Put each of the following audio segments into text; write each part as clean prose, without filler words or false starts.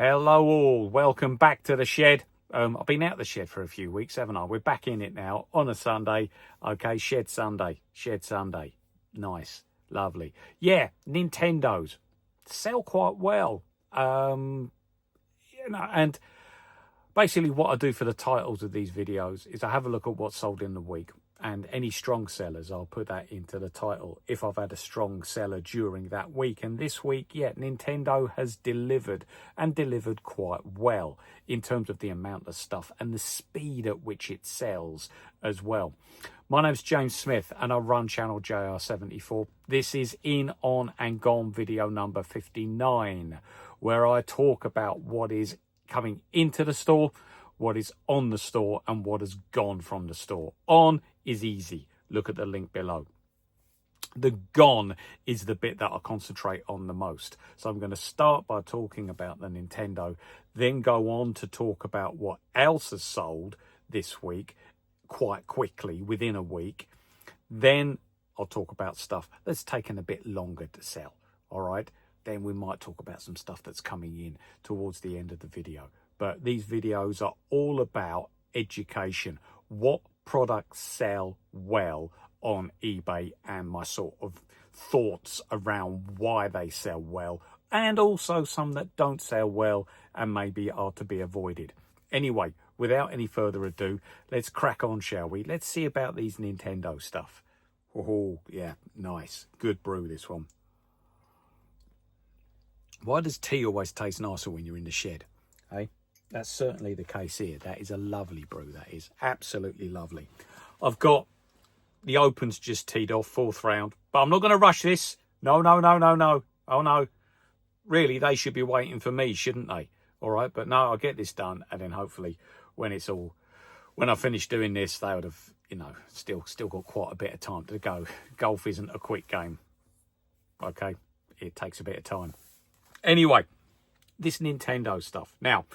Hello all, welcome back to the shed. I've been out the shed for a few weeks, haven't I? We're back in it now on a Sunday. Okay, shed Sunday. Nice, lovely. Yeah, Nintendos sell quite well. And basically what I do for the titles of these videos is I have a look at what's sold in the week, and any strong sellers, I'll put that into the title if I've had a strong seller during that week. And this week, yeah, Nintendo has delivered, and delivered quite well in terms of the amount of stuff and the speed at which it sells as well. My name's James Smith and I run channel JR74. This is In, On and Gone video number 59, where I talk about what is coming into the store, what is on the store, and what has gone from the store. On is easy. Look at the link below. The gone is the bit that I concentrate on the most. So I'm going to start by talking about the Nintendo, then go on to talk about what else has sold this week quite quickly within a week. Then I'll talk about stuff that's taken a bit longer to sell. All right. Then we might talk about some stuff that's coming in towards the end of the video. But these videos are all about education. What products sell well on eBay and my sort of thoughts around why they sell well, and also some that don't sell well and maybe are to be avoided. Anyway, without any further ado, let's crack on, shall we? Let's see about these Nintendo stuff. Oh, yeah, nice. Good brew, this one. Why does tea always taste nicer when you're in the shed? Hey, that's certainly the case here. That is a lovely brew. That is absolutely lovely. I've got the opens just teed off, 4th round, but I'm not going to rush this. No. Oh, no. Really, they should be waiting for me, shouldn't they? All right, but no, I'll get this done, and then hopefully when I finish doing this, they would have, still got quite a bit of time to go. Golf isn't a quick game. Okay, it takes a bit of time. Anyway, this Nintendo stuff. Now,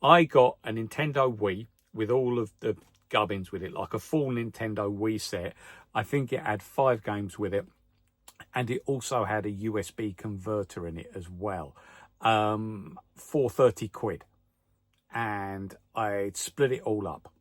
I got a Nintendo Wii with all of the gubbins with it, like a full Nintendo Wii set. I think it had 5 games with it, and it also had a USB converter in it as well, for 30 quid. And I split it all up.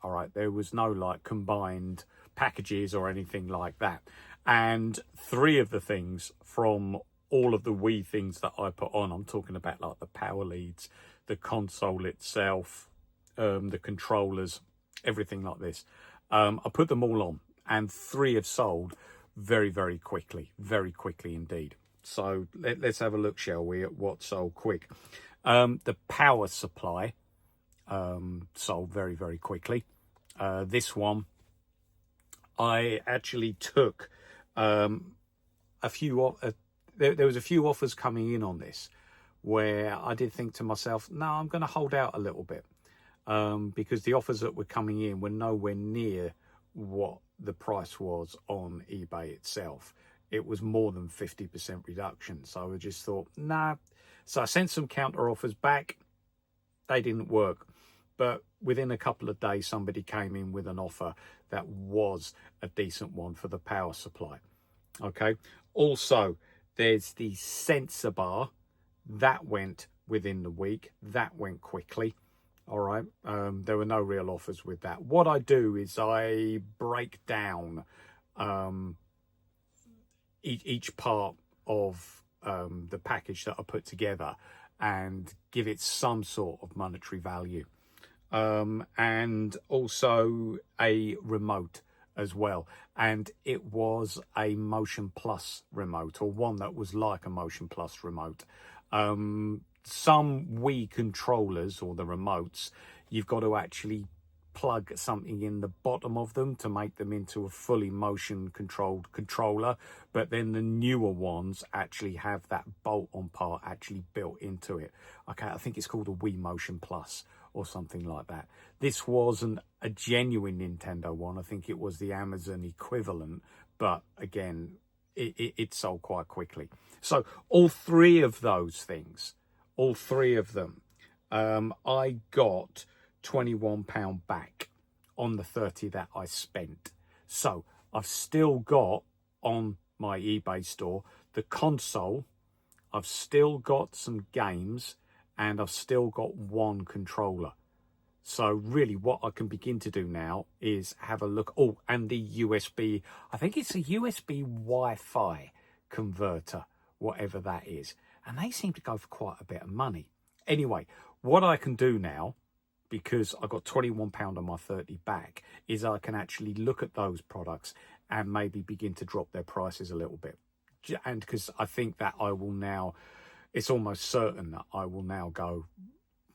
All right, there was no like combined packages or anything like that. And 3 of the things from all of the Wii things that I put on, I'm talking about like the power leads, the console itself, the controllers, everything like this. I put them all on, and 3 have sold very, very quickly indeed. So let's have a look, shall we, at what sold quick. The power supply sold very, very quickly. This one, I actually took a few. There was a few offers coming in on this where I did think to myself, no, I'm going to hold out a little bit, because the offers that were coming in were nowhere near what the price was on eBay itself. It was more than 50% reduction. So I just thought, nah. So I sent some counter offers back. They didn't work. But within a couple of days, somebody came in with an offer that was a decent one for the power supply. Okay. Also, there's the sensor bar that went within the week. That went quickly. All right. There were no real offers with that. What I do is I break down each part of the package that I put together and give it some sort of monetary value. And also a remote as well, and it was a Motion Plus remote, or one that was like a Motion Plus remote. Some Wii controllers, or the remotes, you've got to actually plug something in the bottom of them to make them into a fully motion controlled controller, but then the newer ones actually have that bolt-on part actually built into it. Okay, I think it's called a Wii Motion Plus or something like that. This wasn't a genuine Nintendo one. I think it was the Amazon equivalent, but again, it sold quite quickly. So all 3 of those things, all 3 of them, I got £21 back on the 30 that I spent. So I've still got on my eBay store the console, I've still got some games, and I've still got one controller. So really what I can begin to do now is have a look. Oh, and the USB, I think it's a USB Wi-Fi converter, whatever that is. And they seem to go for quite a bit of money. Anyway, what I can do now, because I got £21 on my 30 back, is I can actually look at those products and maybe begin to drop their prices a little bit. And because I think that I will now, it's almost certain that I will now go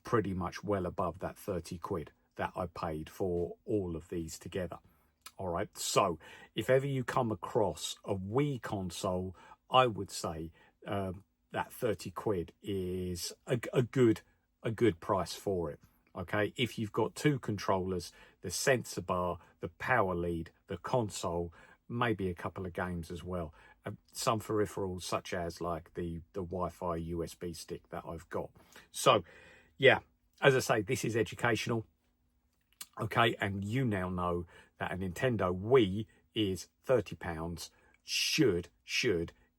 pretty much well above that 30 quid that I paid for all of these together. All right, so if ever you come across a Wii console, I would say that 30 quid is a good price for it. Okay, if you've got two controllers, the sensor bar, the power lead, the console, maybe a couple of games as well, some peripherals such as like the Wi-Fi USB stick that I've got. So yeah, as I say, this is educational. Okay, and you now know that a Nintendo Wii is £30 should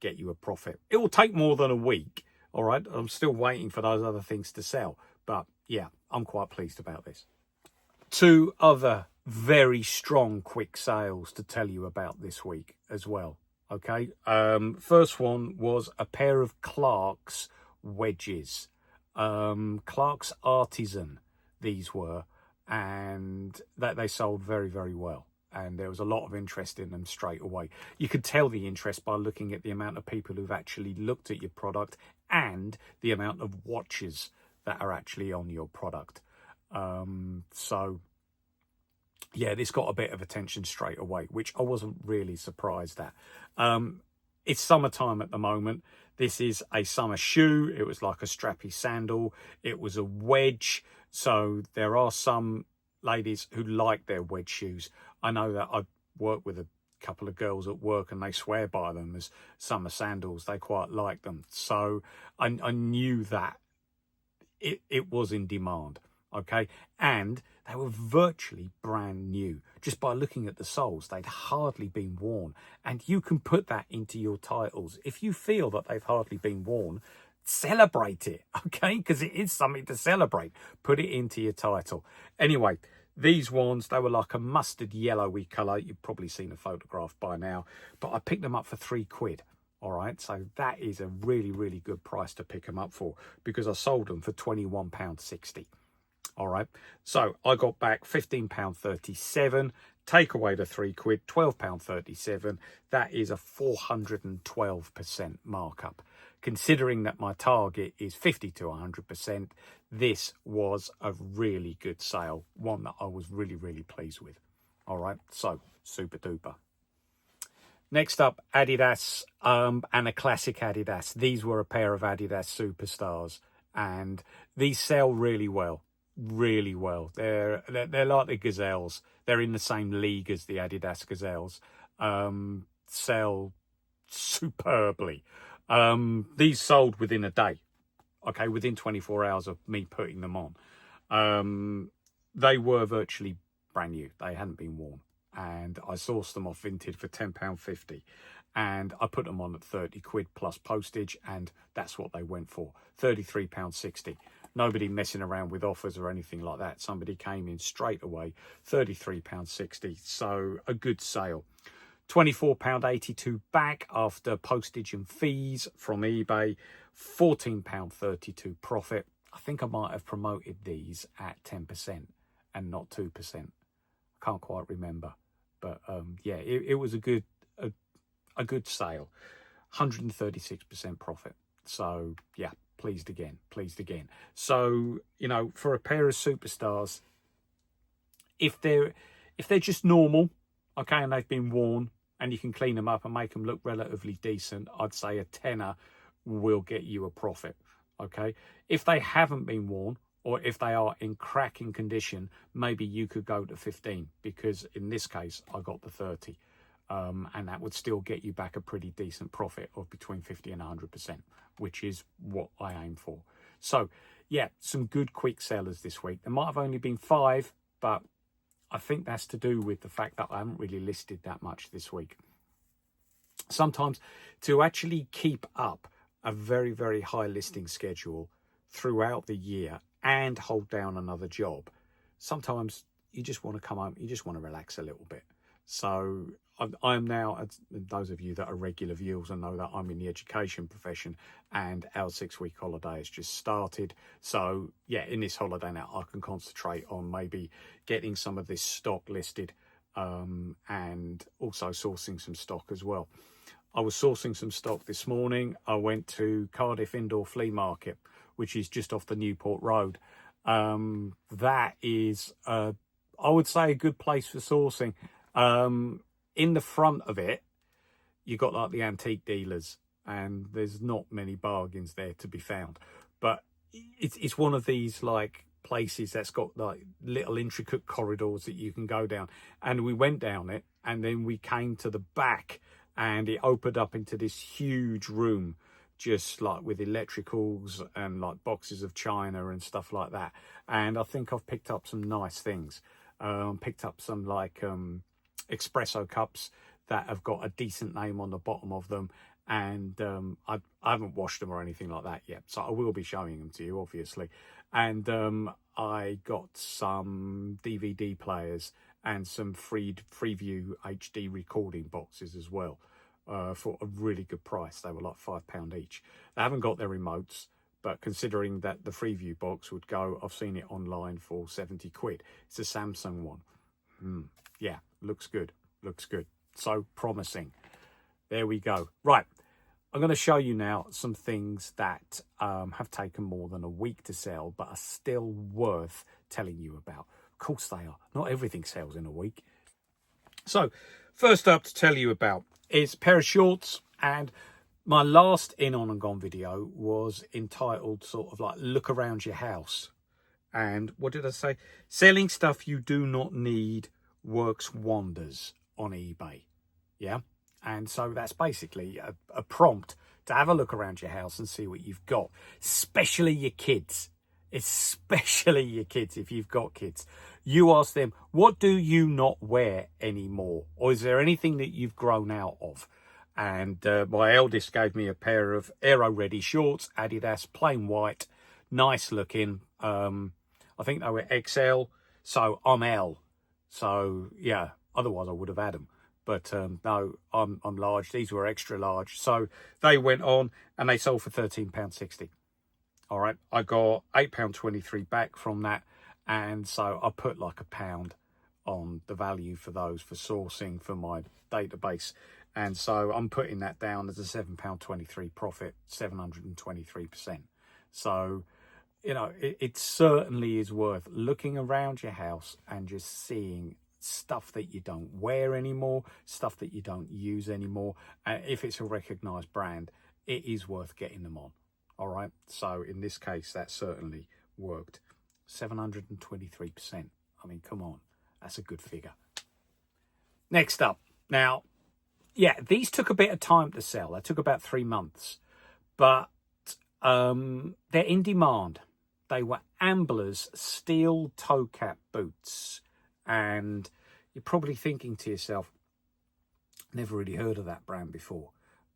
get you a profit. It will take more than a week. All right, I'm still waiting for those other things to sell, but yeah, I'm quite pleased about this. Two other very strong quick sales to tell you about this week as well. Okay, first one was a pair of Clark's wedges. Clark's Artisan, these were, and that they sold very, very well. And there was a lot of interest in them straight away. You could tell the interest by looking at the amount of people who've actually looked at your product and the amount of watches that are actually on your product. So yeah, this got a bit of attention straight away, which I wasn't really surprised at. It's summertime at the moment. This is a summer shoe. It was like a strappy sandal. It was a wedge. So there are some ladies who like their wedge shoes. I know that I've worked with a couple of girls at work and they swear by them as summer sandals. They quite like them. So I knew that it was in demand. Okay, and they were virtually brand new. Just by looking at the soles, they'd hardly been worn. And you can put that into your titles. If you feel that they've hardly been worn, celebrate it, okay? Because it is something to celebrate. Put it into your title. Anyway, these ones, they were like a mustard yellowy colour. You've probably seen a photograph by now. But I picked them up for £3. All right, so that is a really, really good price to pick them up for, because I sold them for £21.60. All right, so I got back £15.37, take away the £3, £12.37. That is a 412% markup. Considering that my target is 50 to 100%, this was a really good sale, one that I was really, really pleased with. All right, so super duper. Next up, Adidas, and a classic Adidas. These were a pair of Adidas Superstars, and these sell really well. Really well. They're like the Gazelles. They're in the same league as the Adidas Gazelles. Sell superbly. These sold within a day. Okay, within 24 hours of me putting them on. They were virtually brand new. They hadn't been worn. And I sourced them off Vinted for £10.50. And I put them on at £30 plus postage, and that's what they went for. £33.60. Nobody messing around with offers or anything like that. Somebody came in straight away, £33.60. So a good sale. £24.82 back after postage and fees from eBay. £14.32 profit. I think I might have promoted these at 10% and not 2%. I can't quite remember. But yeah, it was a good sale. 136% profit. So yeah, pleased again. So, you know, for a pair of Superstars, if they're just normal, okay, and they've been worn and you can clean them up and make them look relatively decent, I'd say a tenner will get you a profit. Okay, if they haven't been worn, or if they are in cracking condition, maybe you could go to 15, because in this case I got the 30. And that would still get you back a pretty decent profit of between 50 and 100%, which is what I aim for. So yeah, some good quick sellers this week. There might have only been 5, but I think that's to do with the fact that I haven't really listed that much this week. Sometimes to actually keep up a very, very high listing schedule throughout the year and hold down another job, sometimes you just want to come home, you just want to relax a little bit. So I'm now, those of you that are regular viewers and know that I'm in the education profession, and our 6-week holiday has just started. So yeah, in this holiday now, I can concentrate on maybe getting some of this stock listed, and also sourcing some stock as well. I was sourcing some stock this morning. I went to Cardiff Indoor Flea Market, which is just off the Newport Road. That is, I would say, a good place for sourcing. In the front of it, you got like the antique dealers, and there's not many bargains there to be found. But it's one of these like places that's got like little intricate corridors that you can go down. And we went down it, and then we came to the back, and it opened up into this huge room, just like with electricals and like boxes of china and stuff like that. And I think I've picked up some nice things. Picked up some like espresso cups that have got a decent name on the bottom of them, and I haven't washed them or anything like that yet, so I will be showing them to you, obviously. And I got some DVD players and some Freeview HD recording boxes as well, for a really good price. They were like £5 each. They haven't got their remotes, but considering that the Freeview box would go, I've seen it online for 70 quid. It's a Samsung one. Yeah, looks good. Looks good. So promising. There we go. Right. I'm going to show you now some things that have taken more than a week to sell, but are still worth telling you about. Of course they are. Not everything sells in a week. So first up to tell you about is a pair of shorts. And my last in on and gone video was entitled sort of like look around your house. And what did I say? Selling stuff you do not need works wonders on eBay. Yeah. And so that's basically a prompt to have a look around your house and see what you've got, especially your kids. Especially your kids, if you've got kids. You ask them, what do you not wear anymore? Or is there anything that you've grown out of? And my eldest gave me a pair of Aero Ready shorts, Adidas, plain white, nice looking. I think they were XL, so I'm L. So yeah, otherwise I would have had them. But no, I'm large. These were extra large. So they went on and they sold for £13.60. All right. I got £8.23 back from that. And so I put like £1 on the value for those for sourcing for my database. And so I'm putting that down as a £7.23 profit, 723%. So, you know, it certainly is worth looking around your house and just seeing stuff that you don't wear anymore, stuff that you don't use anymore. If it's a recognized brand, it is worth getting them on. All right. So in this case, that certainly worked. 723%. I mean, come on. That's a good figure. Next up. Now, yeah, these took a bit of time to sell. They took about 3 months, but they're in demand. They were Amlers Steel Toe Cap Boots. And you're probably thinking to yourself, never really heard of that brand before.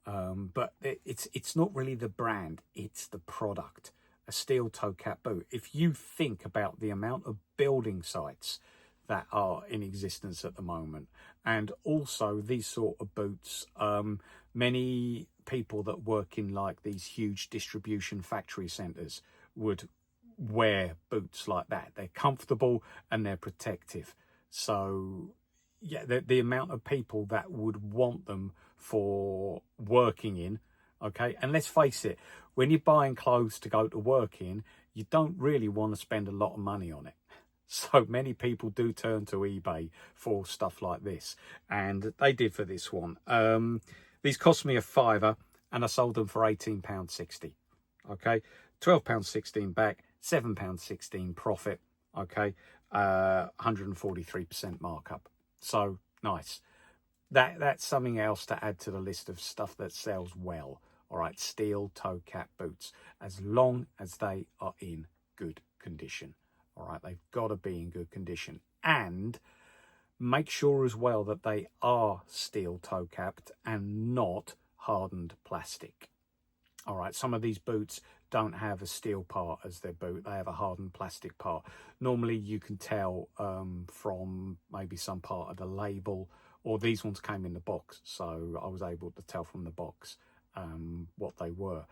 But it's not really the brand, it's the product. A steel toe cap boot. If you think about the amount of building sites that are in existence at the moment, and also these sort of boots, many people that work in like these huge distribution factory centres would wear boots like that. They're comfortable and they're protective. So yeah, the amount of people that would want them for working in, okay? And let's face it, when you're buying clothes to go to work in, you don't really want to spend a lot of money on it. So many people do turn to eBay for stuff like this, and they did for this one. These cost me £5 and I sold them for £18.60. Okay, £12.16 back, £7.16 profit. Okay, 143% markup. So nice. That's something else to add to the list of stuff that sells well. All right, steel toe cap boots, as long as they are in good condition. All right, they've got to be in good condition, and make sure as well that they are steel toe capped and not hardened plastic. All right, some of these boots don't have a steel part as their boot. They have a hardened plastic part. Normally you can tell from maybe some part of the label, or these ones came in the box, so I was able to tell from the box what they were.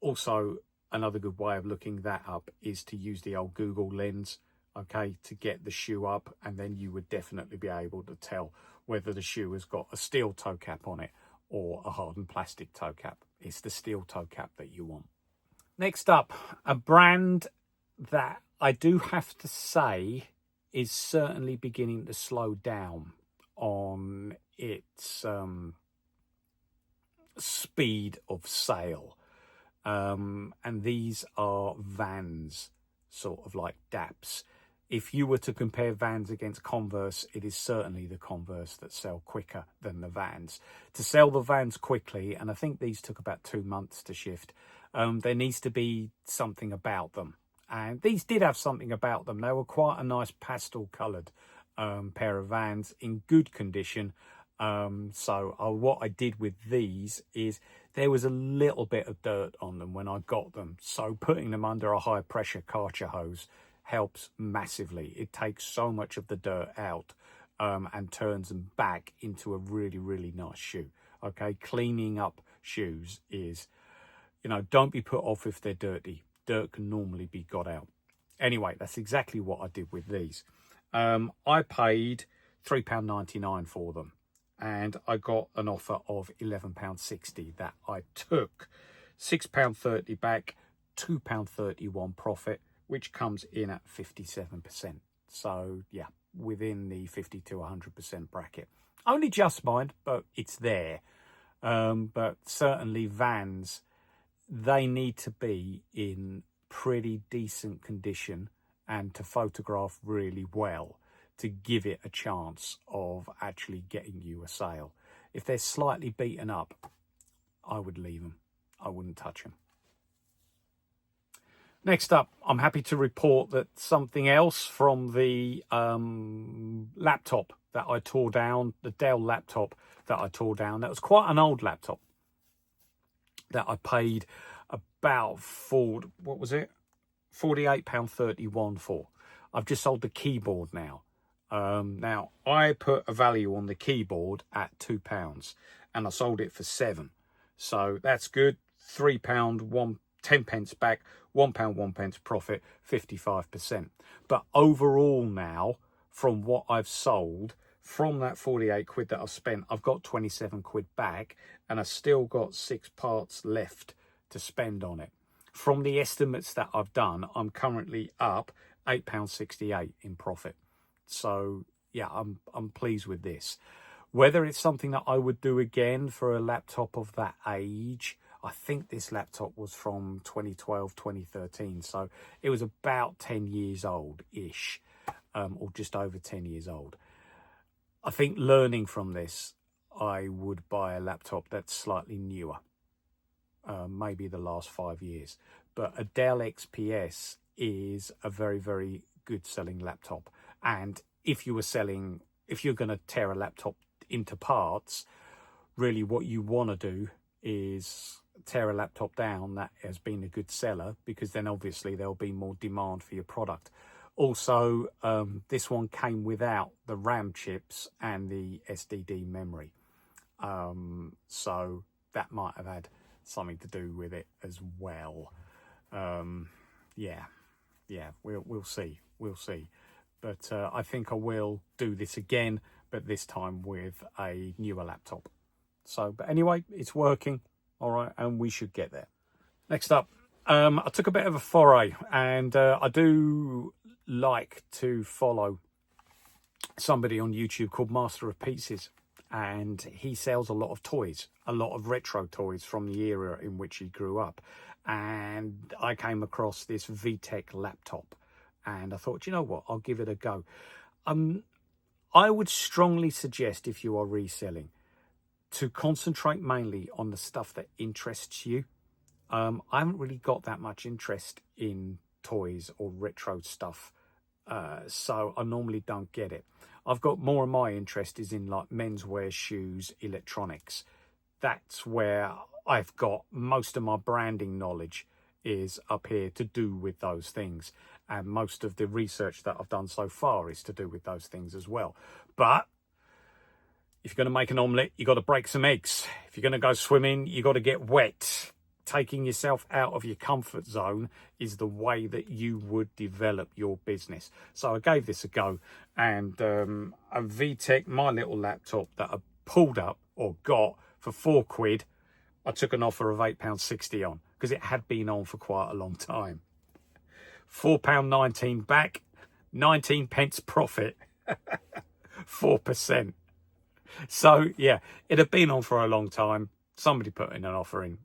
Also, another good way of looking that up is to use the old Google lens, okay, to get the shoe up, and then you would definitely be able to tell whether the shoe has got a steel toe cap on it or a hardened plastic toe cap. It's the steel toe cap that you want. Next up, a brand that I do have to say is certainly beginning to slow down on its speed of sale. And these are Vans, sort of like Daps. If you were to compare Vans against Converse, it is certainly the Converse that sell quicker than the Vans. To sell the Vans quickly, and I think these took about 2 months to shift, there needs to be something about them. And these did have something about them. They were quite a nice pastel coloured pair of Vans in good condition. So what I did with these is there was a little bit of dirt on them when I got them. So putting them under a high pressure Karcher hose helps massively. It takes so much of the dirt out and turns them back into a really, really nice shoe. Okay, cleaning up shoes is, don't be put off if they're dirty. Dirt can normally be got out. Anyway, that's exactly what I did with these. I paid £3.99 for them, and I got an offer of £11.60 that I took. £6.30 back, £2.31 profit, which comes in at 57%. So yeah, within the 50 to 100% bracket. Only just mind, but it's there. But certainly Vans, they need to be in pretty decent condition and to photograph really well to give it a chance of actually getting you a sale. If they're slightly beaten up, I would leave them. I wouldn't touch them. Next up, I'm happy to report that something else from the laptop that I tore down, the Dell laptop that I tore down, that was quite an old laptop that I paid about £48.31 for. I've just sold the keyboard now. Now, I put a value on the keyboard at £2 and I sold it for £7. So that's good. £3, 10 pence back, £1, 1 pence profit, 55%. But overall now, from what I've sold, from that 48 quid that I've spent, I've got 27 quid back and I've still got 6 parts left to spend on it. From the estimates that I've done, I'm currently up £8.68 in profit. So yeah, I'm pleased with this. Whether it's something that I would do again for a laptop of that age, I think this laptop was from 2012, 2013. So it was about 10 years old-ish, or just over 10 years old. I think learning from this, I would buy a laptop that's slightly newer, maybe the last 5 years. But a Dell XPS is a very, very good selling laptop. And if you're going to tear a laptop into parts, really what you want to do is tear a laptop down that has been a good seller, because then obviously there'll be more demand for your product. Also, this one came without the RAM chips and the SSD memory. So that might have had something to do with it as well. Yeah, we'll see. But I think I will do this again, but this time with a newer laptop. So, but anyway, it's working. All right, and we should get there. Next up, I took a bit of a foray, and I do like to follow somebody on YouTube called Master of Pieces, and he sells a lot of toys, a lot of retro toys from the era in which he grew up. And I came across this VTech laptop, and I thought, you know what, I'll give it a go. I would strongly suggest, if you are reselling, to concentrate mainly on the stuff that interests you. I haven't really got that much interest in toys or retro stuff, so I normally don't get it. I've got more of my interest is in like menswear, shoes, electronics. That's where I've got most of my branding knowledge is up here to do with those things. And most of the research that I've done so far is to do with those things as well. But if you're going to make an omelette, you got to break some eggs. If you're going to go swimming, you got to get wet. Taking yourself out of your comfort zone is the way that you would develop your business. So I gave this a go, and a VTech, my little laptop that I pulled up or got for £4, I took an offer of £8.60 on, because it had been on for quite a long time. £4.19 back, 19 pence profit, 4%. So yeah, it had been on for a long time. Somebody put in an offer in.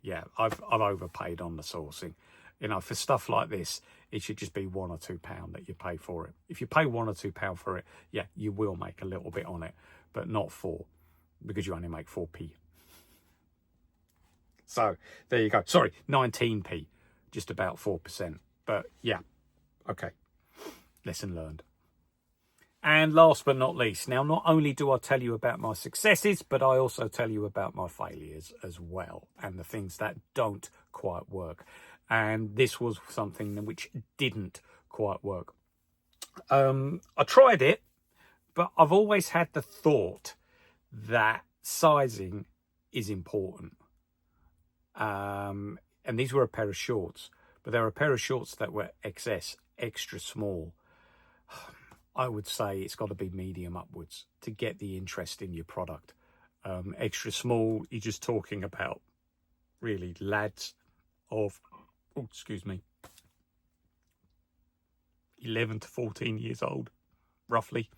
Yeah, I've overpaid on the sourcing. You know, for stuff like this, it should just be £1 or £2 that you pay for it. If you pay £1 or £2 for it, yeah, you will make a little bit on it, but not 4, because you only make 4p. So there you go. Sorry, 19p, just about 4%. But yeah, okay. Lesson learned. And last but not least, now not only do I tell you about my successes, but I also tell you about my failures as well, and the things that don't quite work. And this was something which didn't quite work. I tried it, but I've always had the thought that sizing is important. And these were a pair of shorts, but they were a pair of shorts that were XS, extra small. I would say it's got to be medium upwards to get the interest in your product. Extra small, you're just talking about really lads of, 11 to 14 years old, roughly.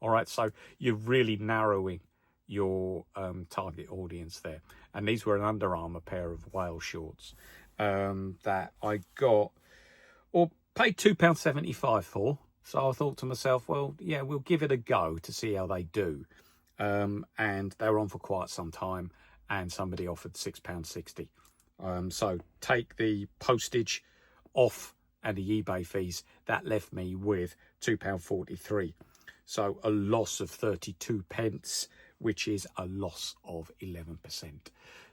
All right, so you're really narrowing your target audience there. And these were an Under Armour pair of whale shorts that I got, or paid £2.75 for. So I thought to myself, well, yeah, we'll give it a go to see how they do. And they were on for quite some time, and somebody offered £6.60. So take the postage off and the eBay fees, that left me with £2.43. So a loss of 32 pence, which is a loss of 11%.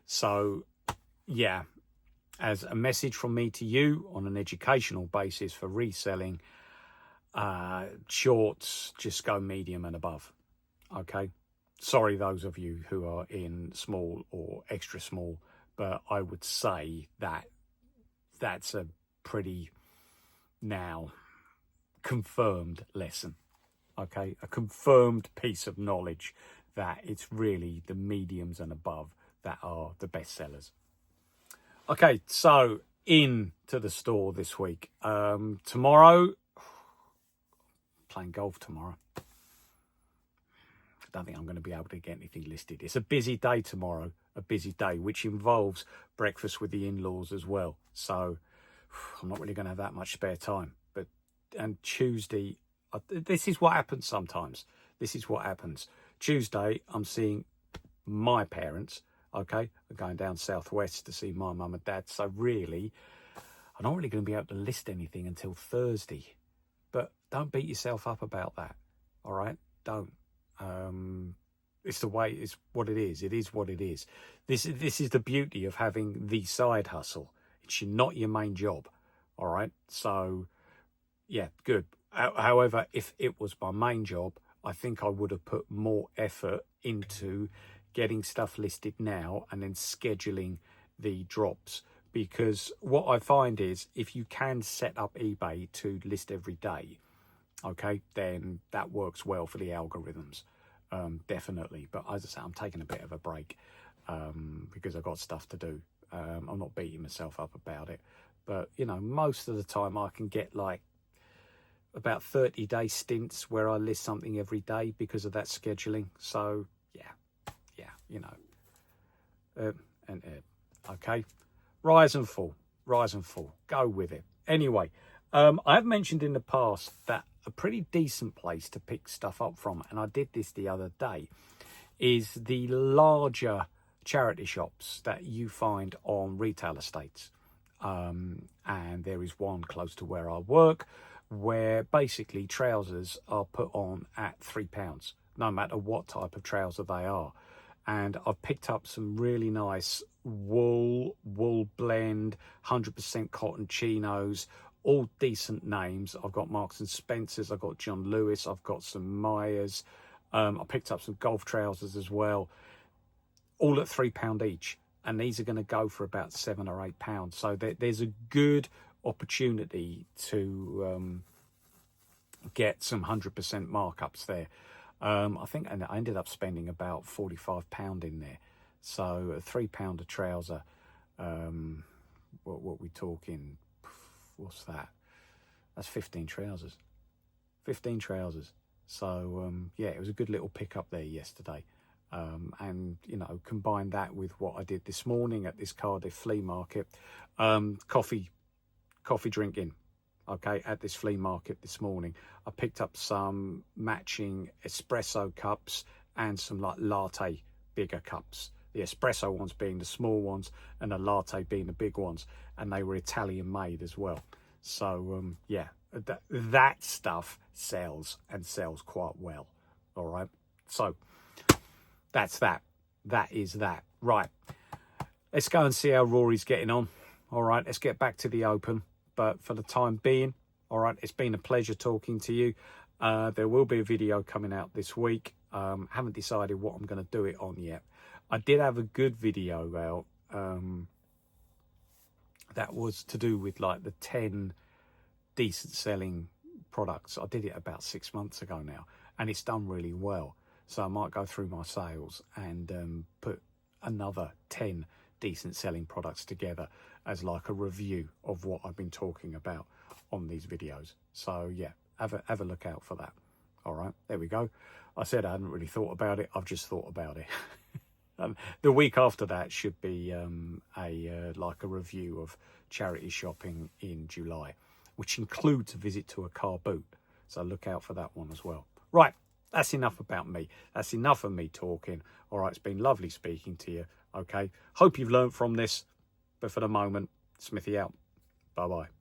So yeah, as a message from me to you on an educational basis for reselling, shorts, just go medium and above. Okay, sorry those of you who are in small or extra small, but I would say that that's a pretty now confirmed lesson. Okay, a confirmed piece of knowledge that it's really the mediums and above that are the best sellers. Okay, so into the store this week. Tomorrow, playing golf tomorrow. I don't think I'm going to be able to get anything listed. It's a busy day tomorrow, a busy day, which involves breakfast with the in-laws as well. So I'm not really going to have that much spare time. And Tuesday, this is what happens sometimes. This is what happens. Tuesday, I'm seeing my parents. Okay, I'm going down southwest to see my mum and dad. So really, I'm not really going to be able to list anything until Thursday. But don't beat yourself up about that. All right, don't. It's the way. It's what it is. It is what it is. This is the beauty of having the side hustle. It's not your main job. All right. So yeah, good. However, if it was my main job, I think I would have put more effort into getting stuff listed now and then scheduling the drops. Because what I find is if you can set up eBay to list every day, okay, then that works well for the algorithms, definitely. But as I say, I'm taking a bit of a break because I've got stuff to do. I'm not beating myself up about it. But, you know, most of the time I can get like about 30-day stints where I list something every day because of that scheduling. So, yeah, you know. Okay. Rise and fall, go with it. Anyway, I have mentioned in the past that a pretty decent place to pick stuff up from, and I did this the other day, is the larger charity shops that you find on retail estates. And there is one close to where I work where basically trousers are put on at £3, no matter what type of trouser they are. and I've picked up some really nice wool blend, 100% cotton chinos, all decent names. I've got Marks and Spencers, I've got John Lewis, I've got some Myers. I picked up some golf trousers as well, all at £3 each, and these are going to go for about £7 or £8. So there's a good opportunity to get some 100% markups there. I think I ended up spending about £45 in there. So a £3 a trouser. What we talking? What's that? That's 15 trousers. 15 trousers. So yeah, it was a good little pickup there yesterday. And you know, combine that with what I did this morning at this Cardiff flea market. Coffee drinking. Okay, at this flea market this morning, I picked up some matching espresso cups and some like latte bigger cups. The espresso ones being the small ones and the latte being the big ones, and they were Italian made as well. So yeah, that stuff sells, and sells quite well. All right, so that's that. That is that. Right, let's go and see how Rory's getting on. All right, let's get back to the Open. But for the time being, all right, it's been a pleasure talking to you. There will be a video coming out this week. Haven't decided what I'm going to do it on yet. I did have a good video out that was to do with like the 10 decent selling products. I did it about 6 months ago now, and it's done really well. So I might go through my sales and put another 10 decent selling products together as like a review of what I've been talking about on these videos. So yeah, have a look out for that. All right, there we go. I said I hadn't really thought about it. I've just thought about it. The week after that should be like a review of charity shopping in July, which includes a visit to a car boot. So look out for that one as well. Right, that's enough about me. That's enough of me talking. All right, it's been lovely speaking to you. Okay, hope you've learned from this. But for the moment, Smithy out. Bye-bye.